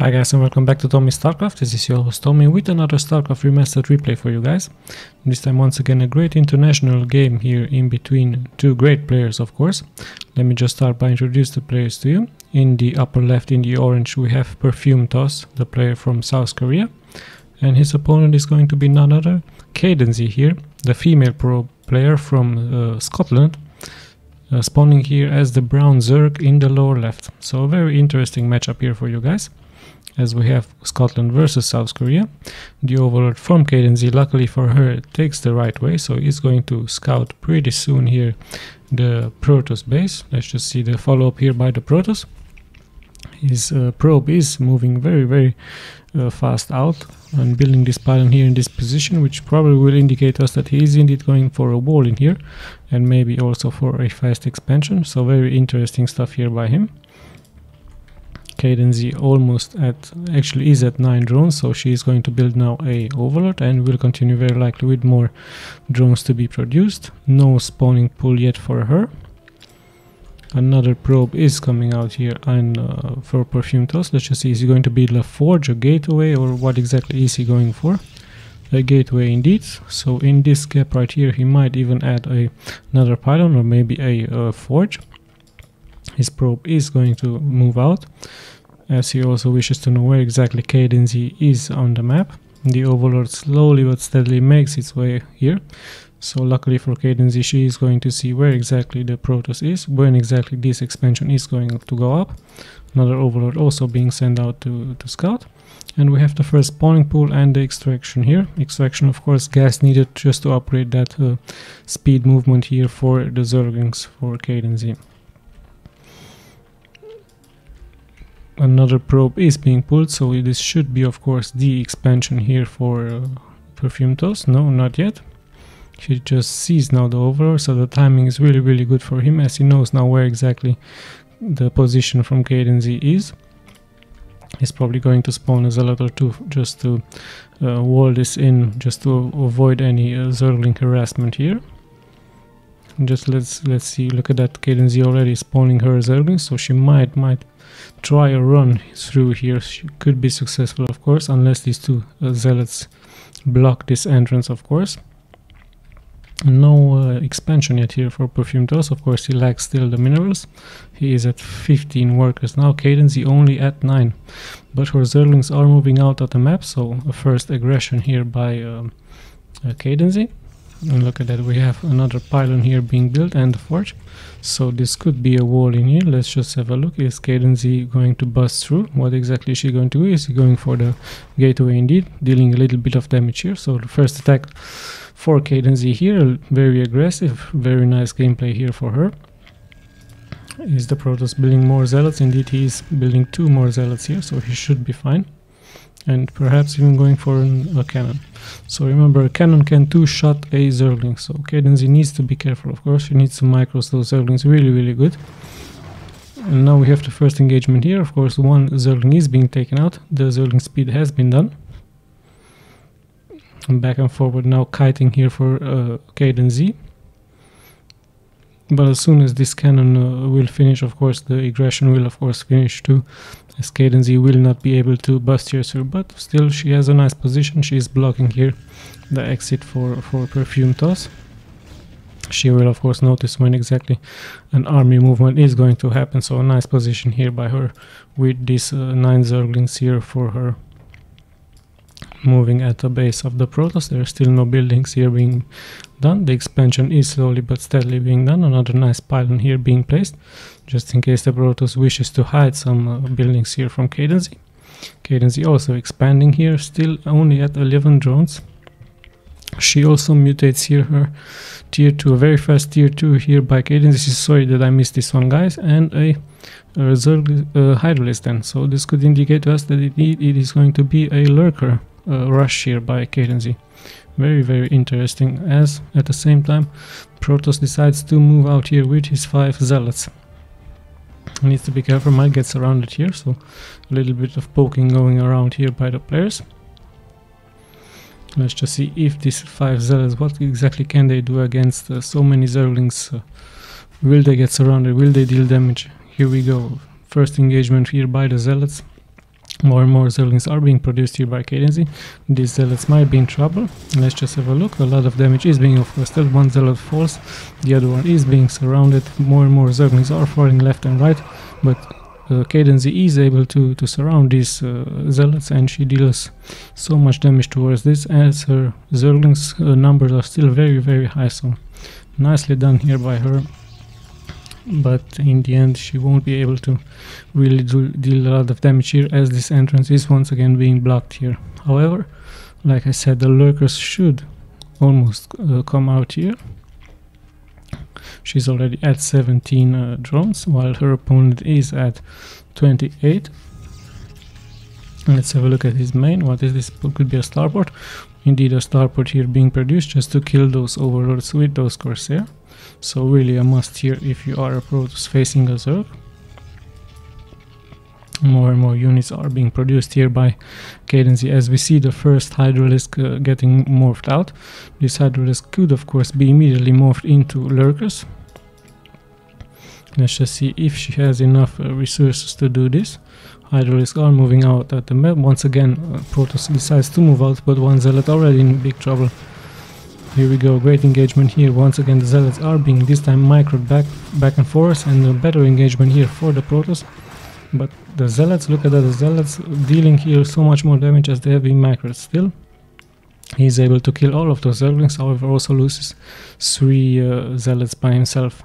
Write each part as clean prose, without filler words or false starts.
Hi guys and welcome back to Tommy's Starcraft. This is your host Tommy with another Starcraft Remastered replay for you guys. This time once again a great international game here in between two great players, of course. Let me just start by introducing the players to you. In the upper left in the orange we have PARFUMETOSS, the player from South Korea. And his opponent is going to be none other CADENZIE here, the female pro player from Scotland. Spawning here as the brown Zerg in the lower left. So a very interesting matchup here for you guys, as we have Scotland versus South Korea. The overlord from CADENZIE, luckily for her, takes the right way, so he's going to scout pretty soon here the Protoss base. Let's just see the follow-up here by the Protoss. His probe is moving very fast out and building this pylon here in this position, which probably will indicate us that he is indeed going for a wall in here and maybe also for a fast expansion. So very interesting stuff here by him. CADENZIE almost actually is at 9 drones, so she is going to build now a overlord and will continue very likely with more drones to be produced. No spawning pool yet for her. Another probe is coming out here and for PARFUMETOSS. Let's just see, is he going to build a forge, a gateway, or what exactly is he going for? A gateway indeed. So in this gap right here he might even add another pylon or maybe a forge. His probe is going to move out, as he also wishes to know where exactly CADENZIE is on the map. The overlord slowly but steadily makes its way here. So luckily for CADENZIE, she is going to see where exactly the Protoss is, when exactly this expansion is going to go up. Another overlord also being sent out to scout. And we have the first spawning pool and the extraction here. Extraction, of course, gas needed just to upgrade that speed movement here for the Zerglings for CADENZIE. Another probe is being pulled, so this should be, of course, the expansion here for PARFUMETOSS. No, not yet. He just sees now the overlord, so the timing is really good for him, as he knows now where exactly the position from CADENZIE is. He's probably going to spawn a zealot or two just to wall this in, just to avoid any Zergling harassment here. Just let's see, look at that, CADENZIE already spawning her Zerglings, so she might try a run through here. She could be successful, of course, unless these two zealots block this entrance, of course. No expansion yet here for PARFUMETOSS. Of course, he lacks still the minerals. He is at 15 workers now. CADENZIE only at 9. But her Zerglings are moving out of the map, so a first aggression here by CADENZIE. And look at that, we have another pylon here being built and the forge. So this could be a wall in here. Let's just have a look. Is CADENZIE going to bust through? What exactly is she going to do? Is he going for the gateway indeed, dealing a little bit of damage here? So the first attack for CADENZIE here, very aggressive, very nice gameplay here for her. Is the Protoss building more zealots? Indeed, he is building 2 more zealots here, so he should be fine. And perhaps even going for a cannon. So remember, a cannon can two-shot a Zergling, so CADENZIE needs to be careful, of course. She needs to micros those Zerglings really good. And now we have the first engagement here. Of course, one Zergling is being taken out. The Zergling speed has been done. And back and forward now kiting here for CADENZIE. But as soon as this cannon will finish, of course, the aggression will of course finish too, as CADENZIE will not be able to bust here through, but still she has a nice position. She is blocking here the exit for PARFUMETOSS. She will of course notice when exactly an army movement is going to happen, so a nice position here by her with these 9 Zerglings here for her. Moving at the base of the Protoss, there are still no buildings here being done. The expansion is slowly but steadily being done. Another nice pylon here being placed, just in case the Protoss wishes to hide some buildings here from CADENZIE. CADENZIE also expanding here, still only at 11 drones. She also mutates here her tier 2, a very fast tier 2 here by CADENZIE. Sorry that I missed this one, guys, and a Zerg Hydralisk then. So this could indicate to us that it is going to be a lurker rush here by CADENZIE. Very interesting, as at the same time Protoss decides to move out here with his 5 zealots. He needs to be careful, might get surrounded here, so a little bit of poking going around here by the players. Let's just see if these 5 zealots, what exactly can they do against so many Zerglings. Will they get surrounded? Will they deal damage? Here we go. First engagement here by the zealots. More and more Zerglings are being produced here by CADENZIE. These Zealots might be in trouble. Let's just have a look. A lot of damage is being of course dealt. One Zealot falls, the other one is being surrounded. More and more Zerglings are falling left and right, but CADENZIE is able to surround these Zealots, and she deals so much damage towards this as her Zerglings numbers are still very high, so nicely done here by her. But in the end she won't be able to really deal a lot of damage here, as this entrance is once again being blocked here. However, like I said, the lurkers should almost come out here. She's already at 17 drones, while her opponent is at 28. Let's have a look at his main. What is this? Could be a starport. Indeed, a starport here being produced just to kill those overlords with those Corsair. So really a must here if you are a Protoss facing a Zerg. More and more units are being produced here by CADENZIE, as we see the first Hydralisk getting morphed out. This Hydralisk could of course be immediately morphed into lurkers. Let's just see if she has enough resources to do this. Hydralisk are moving out at the map. Once again, Protoss decides to move out, but one Zealot already in big trouble. Here we go, great engagement here. Once again the Zealots are being this time microed back and forth, and a better engagement here for the Protoss. But the Zealots, look at that, the Zealots dealing here so much more damage as they have been microed. Still, he's able to kill all of those Zerglings, however also loses 3 Zealots by himself.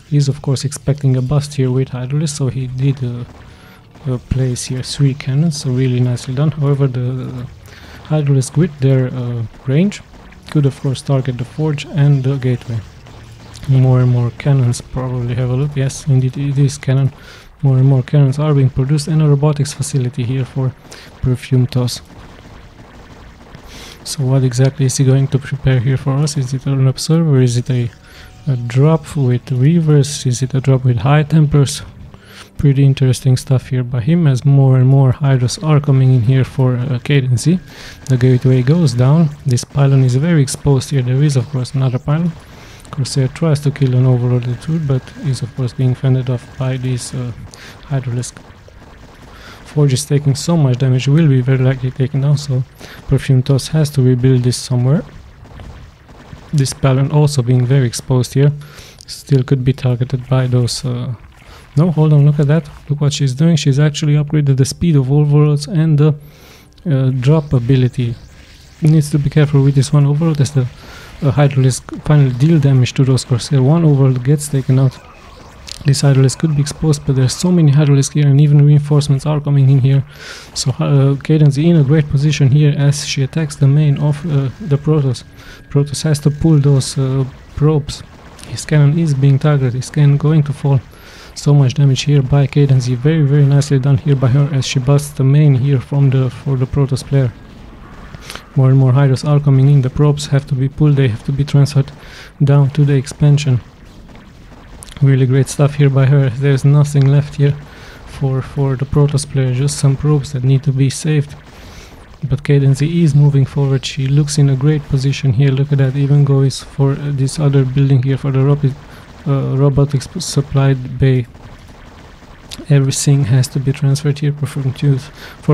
He's of course expecting a bust here with Hydralisk, so he did place here 3 cannons, so really nicely done. However, the Hydralisk with their range could of course target the forge and the gateway. More and more cannons, probably have a look. Yes, indeed it is cannon. More and more cannons are being produced, and a robotics facility here for PARFUMETOSS. So what exactly is he going to prepare here for us? Is it an observer? Is it a drop with reverse? Is it a drop with high tempers? Pretty interesting stuff here by him, as more and more Hydras are coming in here for CADENZIE. The gateway goes down. This pylon is very exposed here. There is of course another pylon. Corsair tries to kill an overloaded root, but is of course being fended off by this Hydralisk. Forge is taking so much damage, will be very likely taken down, so PARFUMETOSS has to rebuild this somewhere. This pylon also being very exposed here, still could be targeted by those... No, hold on, look at that, look what she's doing. She's actually upgraded the speed of overlords and the drop ability. Needs to be careful with this one overlord, as the Hydralisk finally deal damage to those Corsair. One overlord gets taken out. This Hydralisk could be exposed, but there's so many Hydralisk here, and even reinforcements are coming in here. So CADENZIE in a great position here as she attacks the main of the Protoss. Protoss has to pull those probes. His cannon is being targeted, his cannon going to fall. So much damage here by CADENZIE, very nicely done here by her, as she busts the main here for the Protoss player. More and more Hydras are coming in, the probes have to be pulled, they have to be transferred down to the expansion. Really great stuff here by her. There's nothing left here for the Protoss player, just some probes that need to be saved. But CADENZIE is moving forward, she looks in a great position here. Look at that, even goes for this other building here for the robotics supplied bay. Everything has to be transferred here for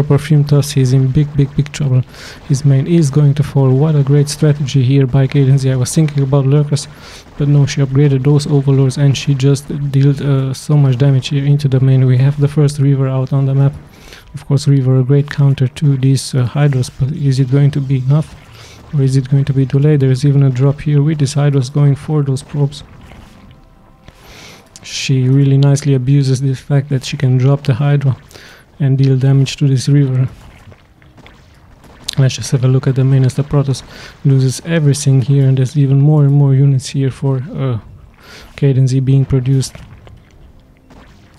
PARFUMETOSS. He's in big trouble. His main is going to fall. What a great strategy here by CADENZIE. I was thinking about lurkers, but no, she upgraded those overlords and she just dealt so much damage here into the main. We have the first Reaver out on the map. Of course, Reaver a great counter to these Hydras, but is it going to be enough, or is it going to be too late? There is even a drop here with this Hydras going for those probes. She really nicely abuses the fact that she can drop the Hydra and deal damage to this Reaver. Let's just have a look at the main, as the Protoss loses everything here, and there's even more and more units here for CADENZIE being produced.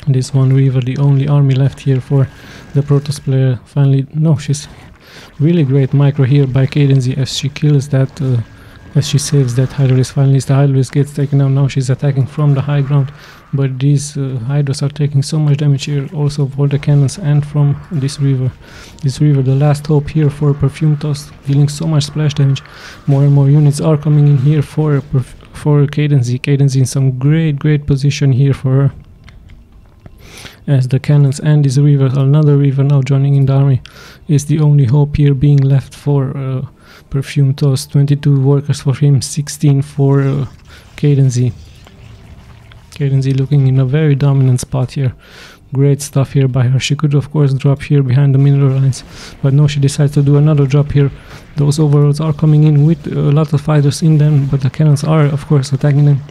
This one Reaver, the only army left here for the Protoss player. Finally, no, she's really great micro here by CADENZIE as she kills that, as she saves that Hydralisk. Finally, the Hydralisk gets taken out. Now she's attacking from the high ground, but these Hydras are taking so much damage here, also for the cannons and from this Reaver. This Reaver, the last hope here for PARFUMETOSS, dealing so much splash damage. More and more units are coming in here for CADENZIE. CADENZIE in some great position here for her. as the cannons and this Reaver, another Reaver now joining in the army, is the only hope here being left for PARFUMETOSS. 22 workers for him, 16 for CADENZIE. CADENZIE looking in a very dominant spot here. Great stuff here by her. She could of course drop here behind the mineral lines, but no, she decides to do another drop here. Those overlords are coming in with a lot of fighters in them, but the cannons are of course attacking them.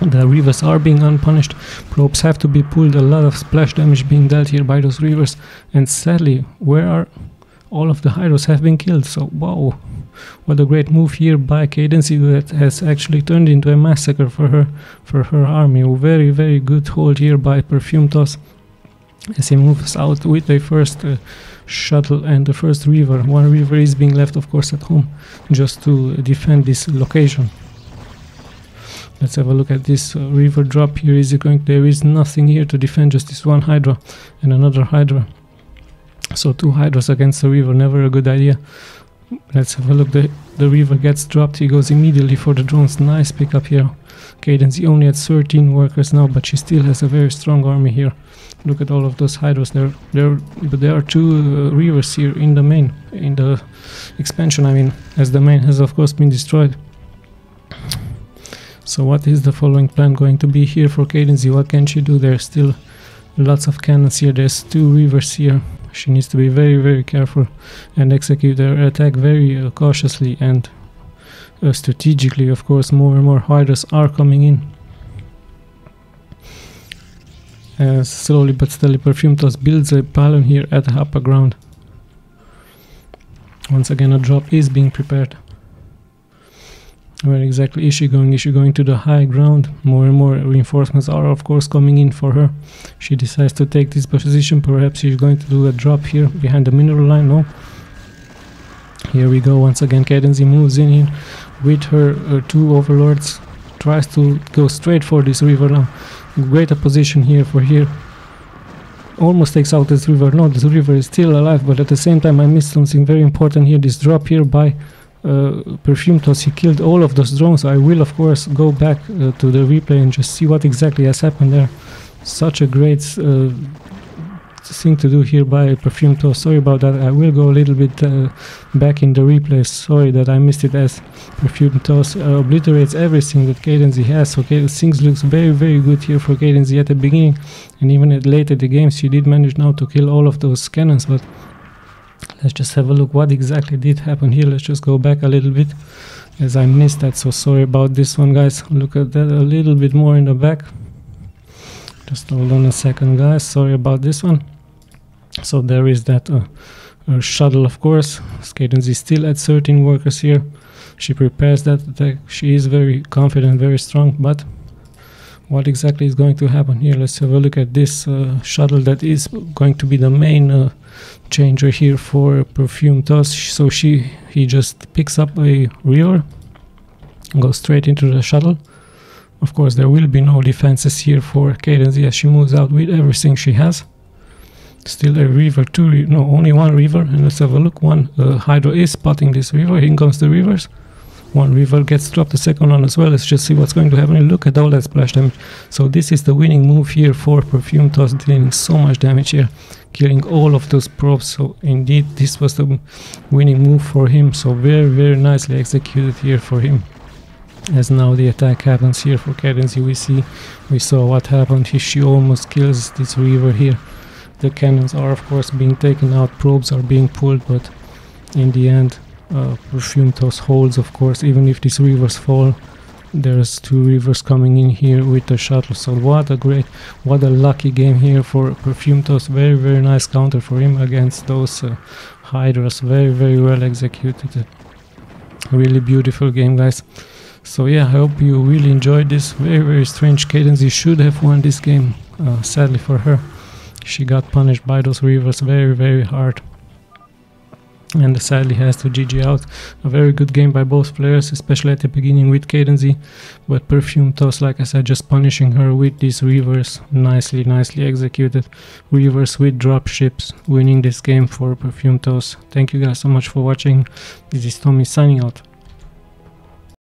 The Reavers are being unpunished. Probes have to be pulled, a lot of splash damage being dealt here by those Reavers, and sadly, where are all of the Hydros have been killed. So wow, what a great move here by CADENZIE that has actually turned into a massacre for her army. Very, very good hold here by PARFUMETOSS as he moves out with the first shuttle and the first Reaver. One Reaver is being left of course at home just to defend this location. Let's have a look at this Reaver drop here. Is it going? There is nothing here to defend, just this one Hydra and another Hydra. So 2 Hydras against the Reaver, never a good idea. Let's have a look. The Reaver gets dropped. He goes immediately for the drones. Nice pickup here. CADENZIE only at 13 workers now, but she still has a very strong army here. Look at all of those Hydras. But there are 2 Reavers here in the main, in the expansion. I mean, as the main has of course been destroyed. So what is the following plan going to be here for CADENZIE? What can she do? There's still lots of cannons here. There's 2 Reavers here. She needs to be very, very careful and execute her attack very cautiously and strategically. Of course, more and more Hydras are coming in. Slowly but steadily, PARFUMETOSS builds a pylon here at the upper ground. Once again, a drop is being prepared. Where exactly is she going? Is she going to the high ground? More and more reinforcements are of course coming in for her. She decides to take this position. Perhaps she's going to do a drop here behind the mineral line. No. Here we go. Once again, CADENZIE moves in here with her 2 overlords. Tries to go straight for this Reaver now. Great position here for here. Almost takes out this Reaver. No, this Reaver is still alive, but at the same time I missed something very important here. This drop here by PARFUMETOSS. He killed all of those drones. I will of course go back to the replay and just see what exactly has happened there. Such a great thing to do here by PARFUMETOSS. Sorry about that. I will go a little bit back in the replay. Sorry that I missed it, as PARFUMETOSS obliterates everything that CADENZIE has. So things looks very, very good here for CADENZIE at the beginning, and even at later the game she did manage now to kill all of those cannons. But let's just have a look what exactly did happen here. Let's just go back a little bit as I missed that. So sorry about this one, guys. Look at that a little bit more in the back. Just hold on a second, guys. Sorry about this one. So there is that shuttle, of course. CADENZIE still at 13 workers here. She prepares that attack. She is very confident, very strong, but what exactly is going to happen here? Let's have a look at this shuttle that is going to be the main changer here for PARFUMETOSS. So he just picks up a Reaver, goes straight into the shuttle. Of course, there will be no defenses here for CADENZIE as she moves out with everything she has. Still a Reaver, only 1 Reaver, and let's have a look. One Hydra is spotting this Reaver. Here comes the Reavers. 1 Reaver gets dropped, the second one as well. Let's just see what's going to happen. And look at all that splash damage. So this is the winning move here for PARFUMETOSS, dealing so much damage here, killing all of those probes. So indeed, this was the winning move for him. So very, very nicely executed here for him. As now the attack happens here for CADENZIE, we saw what happened. She almost kills this Reaver here. The cannons are of course being taken out, probes are being pulled, but in the end PARFUMETOSS holds, of course. Even if these Reavers fall, there's 2 Reavers coming in here with the shuttle. So what a lucky game here for PARFUMETOSS. Very, very nice counter for him against those Hydras. Very, very well executed. Really beautiful game, guys. So yeah, I hope you really enjoyed this. Very, very strange. CADENZIE should have won this game, sadly for her. She got punished by those Reavers very, very hard, and sadly has to GG out. A very good game by both players, especially at the beginning with CADENZIE, but PARFUMETOSS, like I said, just punishing her with these Reavers. Nicely executed. Reavers with dropships, winning this game for PARFUMETOSS. Thank you guys so much for watching. This is Tommy signing out.